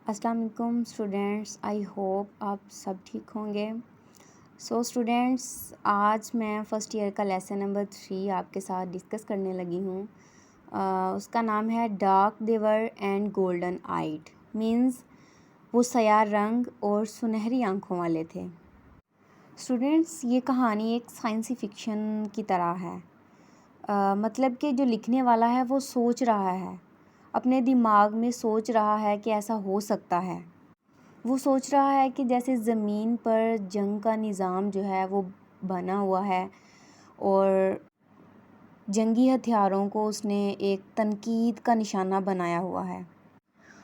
السلام علیکم students, I hope آپ سب ٹھیک ہوں گے۔ اسٹوڈینٹس، آج میں فرسٹ ایئر کا لیسن نمبر 3 آپ کے ساتھ ڈسکس کرنے لگی ہوں۔ اس کا نام ہے dark diver and golden eyed, means وہ سیاہ رنگ اور سنہری آنکھوں والے تھے۔ اسٹوڈینٹس، یہ کہانی ایک سائنسی فکشن کی طرح ہے، مطلب کہ جو لکھنے والا ہے وہ سوچ رہا ہے، اپنے دماغ میں سوچ رہا ہے کہ ایسا ہو سکتا ہے۔ وہ سوچ رہا ہے کہ جیسے زمین پر جنگ کا نظام جو ہے وہ بنا ہوا ہے اور جنگی ہتھیاروں کو اس نے ایک تنقید کا نشانہ بنایا ہوا ہے،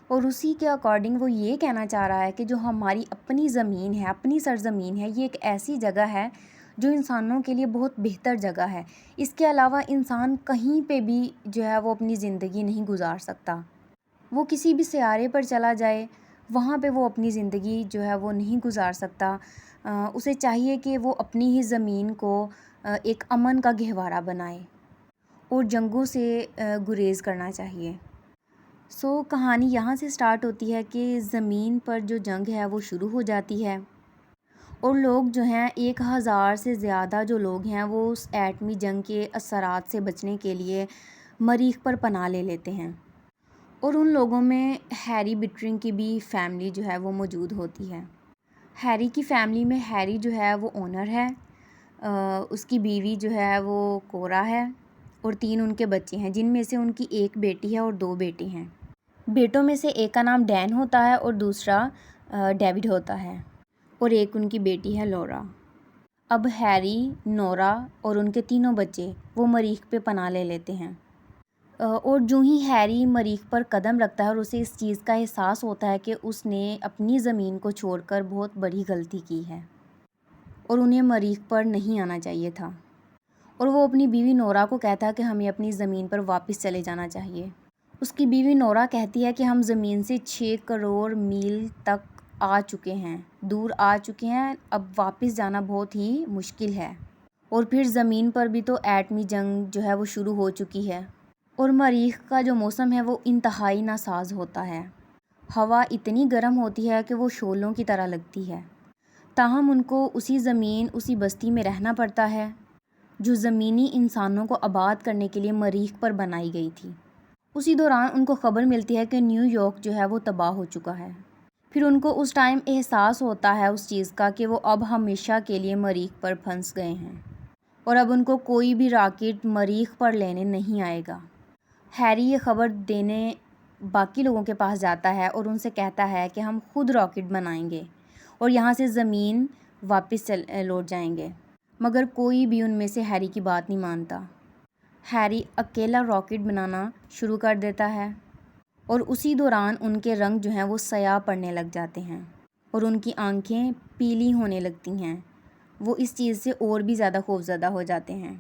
اور اسی کے اکارڈنگ وہ یہ کہنا چاہ رہا ہے کہ جو ہماری اپنی زمین ہے، اپنی سرزمین ہے، یہ ایک ایسی جگہ ہے جو انسانوں کے لیے بہت بہتر جگہ ہے۔ اس کے علاوہ انسان کہیں پہ بھی جو ہے وہ اپنی زندگی نہیں گزار سکتا۔ وہ کسی بھی سیارے پر چلا جائے، وہاں پہ وہ اپنی زندگی جو ہے وہ نہیں گزار سکتا۔ اسے چاہیے کہ وہ اپنی ہی زمین کو ایک امن کا گہوارہ بنائے اور جنگوں سے گریز کرنا چاہیے۔ کہانی یہاں سے سٹارٹ ہوتی ہے کہ زمین پر جو جنگ ہے وہ شروع ہو جاتی ہے، اور لوگ جو ہیں 1000 سے زیادہ جو لوگ ہیں وہ اس ایٹمی جنگ کے اثرات سے بچنے کے لیے مریخ پر پناہ لے لیتے ہیں، اور ان لوگوں میں ہیری بٹرنگ کی بھی فیملی جو ہے وہ موجود ہوتی ہے۔ ہیری کی فیملی میں ہیری جو ہے وہ اونر ہے، اس کی بیوی جو ہے وہ کورا ہے، اور 3 ان کے بچے ہیں، جن میں سے ان کی ایک بیٹی ہے اور 2 بیٹے ہیں۔ بیٹوں میں سے ایک کا نام ڈین ہوتا ہے اور دوسرا ڈیوڈ ہوتا ہے، اور ایک ان کی بیٹی ہے لورا۔ اب ہیری، نورا اور ان کے تینوں بچے وہ مریخ پہ پناہ لے لیتے ہیں، اور جو ہی ہیری مریخ پر قدم رکھتا ہے اور اسے اس چیز کا احساس ہوتا ہے کہ اس نے اپنی زمین کو چھوڑ کر بہت بڑی غلطی کی ہے اور انہیں مریخ پر نہیں آنا چاہیے تھا، اور وہ اپنی بیوی نورا کو کہتا ہے کہ ہمیں اپنی زمین پر واپس چلے جانا چاہیے۔ اس کی بیوی نورا کہتی ہے کہ ہم زمین سے 6 کروڑ میل تک آ چکے ہیں، دور آ چکے ہیں، اب واپس جانا بہت ہی مشکل ہے، اور پھر زمین پر بھی تو ایٹمی جنگ جو ہے وہ شروع ہو چکی ہے، اور مریخ کا جو موسم ہے وہ انتہائی ناساز ہوتا ہے۔ ہوا اتنی گرم ہوتی ہے کہ وہ شعلوں کی طرح لگتی ہے، تاہم ان کو اسی زمین، اسی بستی میں رہنا پڑتا ہے جو زمینی انسانوں کو آباد کرنے کے لیے مریخ پر بنائی گئی تھی۔ اسی دوران ان کو خبر ملتی ہے کہ نیو یارک جو ہے وہ تباہ ہو چکا ہے۔ پھر ان کو اس ٹائم احساس ہوتا ہے اس چیز کا کہ وہ اب ہمیشہ کے لیے مریخ پر پھنس گئے ہیں، اور اب ان کو کوئی بھی راکٹ مریخ پر لینے نہیں آئے گا۔ ہیری یہ خبر دینے باقی لوگوں کے پاس جاتا ہے اور ان سے کہتا ہے کہ ہم خود راکٹ بنائیں گے اور یہاں سے زمین واپس لوٹ جائیں گے، مگر کوئی بھی ان میں سے ہیری کی بات نہیں مانتا۔ ہیری اکیلا راکٹ بنانا شروع کر دیتا ہے، اور اسی دوران ان کے رنگ جو ہیں وہ سیاہ پڑنے لگ جاتے ہیں اور ان کی آنکھیں پیلی ہونے لگتی ہیں۔ وہ اس چیز سے اور بھی زیادہ خوفزدہ ہو جاتے ہیں۔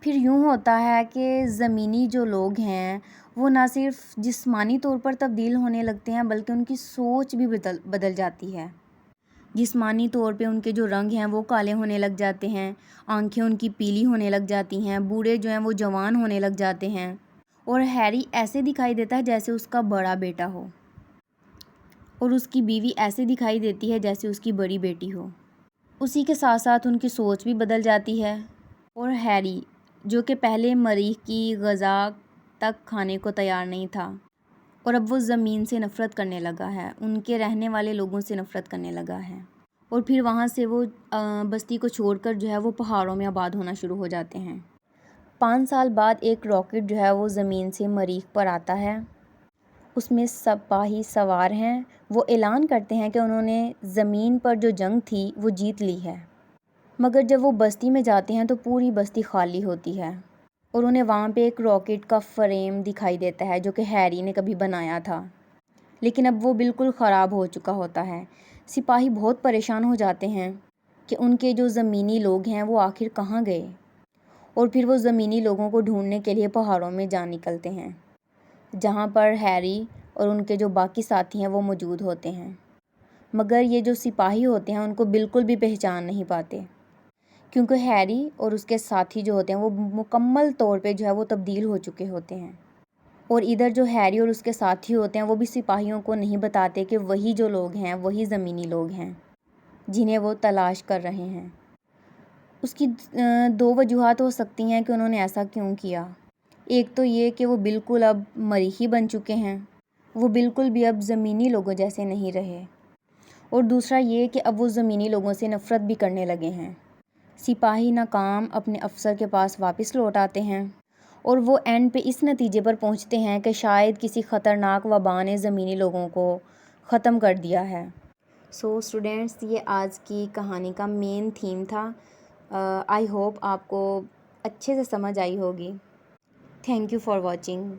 پھر یوں ہوتا ہے کہ زمینی جو لوگ ہیں وہ نہ صرف جسمانی طور پر تبدیل ہونے لگتے ہیں بلکہ ان کی سوچ بھی بدل جاتی ہے۔ جسمانی طور پہ ان کے جو رنگ ہیں وہ کالے ہونے لگ جاتے ہیں، آنکھیں ان کی پیلی ہونے لگ جاتی ہیں، بوڑھے جو ہیں وہ جوان ہونے لگ جاتے ہیں، اور ہیری ایسے دکھائی دیتا ہے جیسے اس کا بڑا بیٹا ہو، اور اس کی بیوی ایسے دکھائی دیتی ہے جیسے اس کی بڑی بیٹی ہو۔ اسی کے ساتھ ساتھ ان کی سوچ بھی بدل جاتی ہے، اور ہیری جو کہ پہلے مریخ کی غذا تک کھانے کو تیار نہیں تھا، اور اب وہ زمین سے نفرت کرنے لگا ہے، ان کے رہنے والے لوگوں سے نفرت کرنے لگا ہے، اور پھر وہاں سے وہ بستی کو چھوڑ کر جو ہے وہ پہاڑوں میں آباد ہونا شروع ہو جاتے ہیں۔ 5 سال بعد ایک راکٹ جو ہے وہ زمین سے مریخ پر آتا ہے، اس میں سپاہی سوار ہیں، وہ اعلان کرتے ہیں کہ انہوں نے زمین پر جو جنگ تھی وہ جیت لی ہے، مگر جب وہ بستی میں جاتے ہیں تو پوری بستی خالی ہوتی ہے، اور انہیں وہاں پہ ایک راکٹ کا فریم دکھائی دیتا ہے جو کہ ہیری نے کبھی بنایا تھا، لیکن اب وہ بالکل خراب ہو چکا ہوتا ہے۔ سپاہی بہت پریشان ہو جاتے ہیں کہ ان کے جو زمینی لوگ ہیں وہ آخر کہاں گئے، اور پھر وہ زمینی لوگوں کو ڈھونڈنے کے لیے پہاڑوں میں جا نکلتے ہیں، جہاں پر ہیری اور ان کے جو باقی ساتھی ہیں وہ موجود ہوتے ہیں، مگر یہ جو سپاہی ہوتے ہیں ان کو بالکل بھی پہچان نہیں پاتے، کیونکہ ہیری اور اس کے ساتھی جو ہوتے ہیں وہ مکمل طور پہ جو ہے وہ تبدیل ہو چکے ہوتے ہیں۔ اور ادھر جو ہیری اور اس کے ساتھی ہوتے ہیں وہ بھی سپاہیوں کو نہیں بتاتے کہ وہی جو لوگ ہیں وہی زمینی لوگ ہیں جنہیں وہ تلاش کر رہے ہیں۔ اس کی دو وجوہات ہو سکتی ہیں کہ انہوں نے ایسا کیوں کیا۔ ایک تو یہ کہ وہ بالکل اب مریخی بن چکے ہیں، وہ بالکل بھی اب زمینی لوگوں جیسے نہیں رہے، اور دوسرا یہ کہ اب وہ زمینی لوگوں سے نفرت بھی کرنے لگے ہیں۔ سپاہی ناکام اپنے افسر کے پاس واپس لوٹ آتے ہیں اور وہ اینڈ پہ اس نتیجے پر پہنچتے ہیں کہ شاید کسی خطرناک وبا نے زمینی لوگوں کو ختم کر دیا ہے۔ سو اسٹوڈینٹس، یہ آج کی کہانی کا مین تھیم تھا۔ آئی ہوپ آپ کو اچھے سے سمجھ آئی ہوگی۔ Thank you for watching.